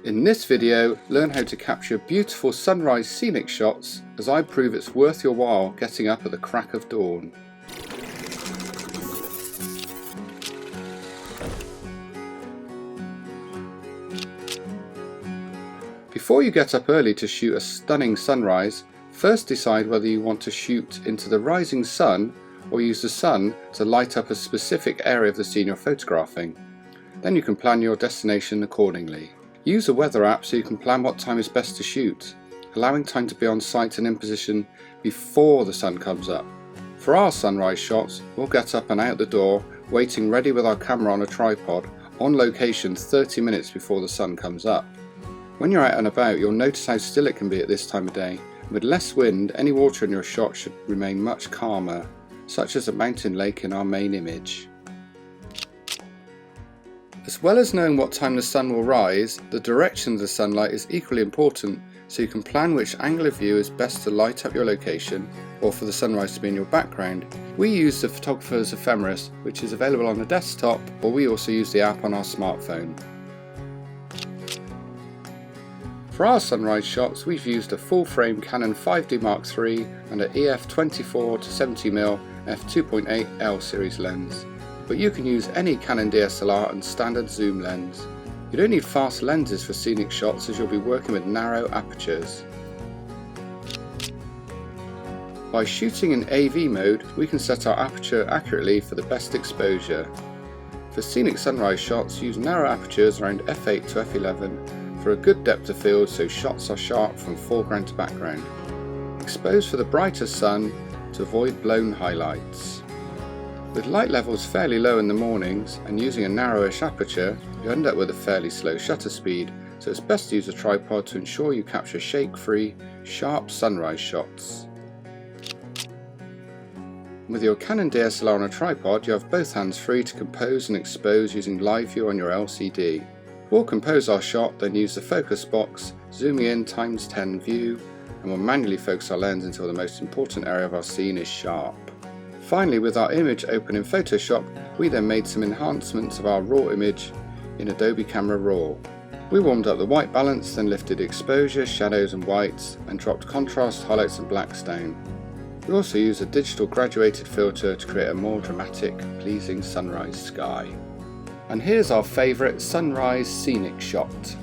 In this video, learn how to capture beautiful sunrise scenic shots as I prove it's worth your while getting up at the crack of dawn. Before you get up early to shoot a stunning sunrise, first decide whether you want to shoot into the rising sun or use the sun to light up a specific area of the scene you're photographing. Then you can plan your destination accordingly. Use a weather app so you can plan what time is best to shoot, allowing time to be on site and in position before the sun comes up. For our sunrise shots, we'll get up and out the door, waiting ready with our camera on a tripod, on location 30 minutes before the sun comes up. When you're out and about, you'll notice how still it can be at this time of day. With less wind, any water in your shot should remain much calmer, such as a mountain lake in our main image. As well as knowing what time the sun will rise, the direction of the sunlight is equally important, so you can plan which angle of view is best to light up your location or for the sunrise to be in your background. We use the photographer's ephemeris, which is available on the desktop, or we also use the app on our smartphone. For our sunrise shots, we've used a full-frame Canon 5D Mark III and an EF 24-70mm f2.8 L series lens. But you can use any Canon DSLR and standard zoom lens. You don't need fast lenses for scenic shots as you'll be working with narrow apertures. By shooting in AV mode, we can set our aperture accurately for the best exposure. For scenic sunrise shots, use narrow apertures around f8 to f11 for a good depth of field so shots are sharp from foreground to background. Expose for the brightest sun to avoid blown highlights. With light levels fairly low in the mornings and using a narrowish aperture, you end up with a fairly slow shutter speed, so it's best to use a tripod to ensure you capture shake-free, sharp sunrise shots. With your Canon DSLR on a tripod, you have both hands free to compose and expose using live view on your LCD. We'll compose our shot, then use the focus box, zooming in ×10 view, and we'll manually focus our lens until the most important area of our scene is sharp. Finally, with our image open in Photoshop, we then made some enhancements of our raw image in Adobe Camera Raw. We warmed up the white balance, then lifted exposure, shadows and whites, and dropped contrast, highlights and blacks down. We also used a digital graduated filter to create a more dramatic, pleasing sunrise sky. And here's our favourite sunrise scenic shot.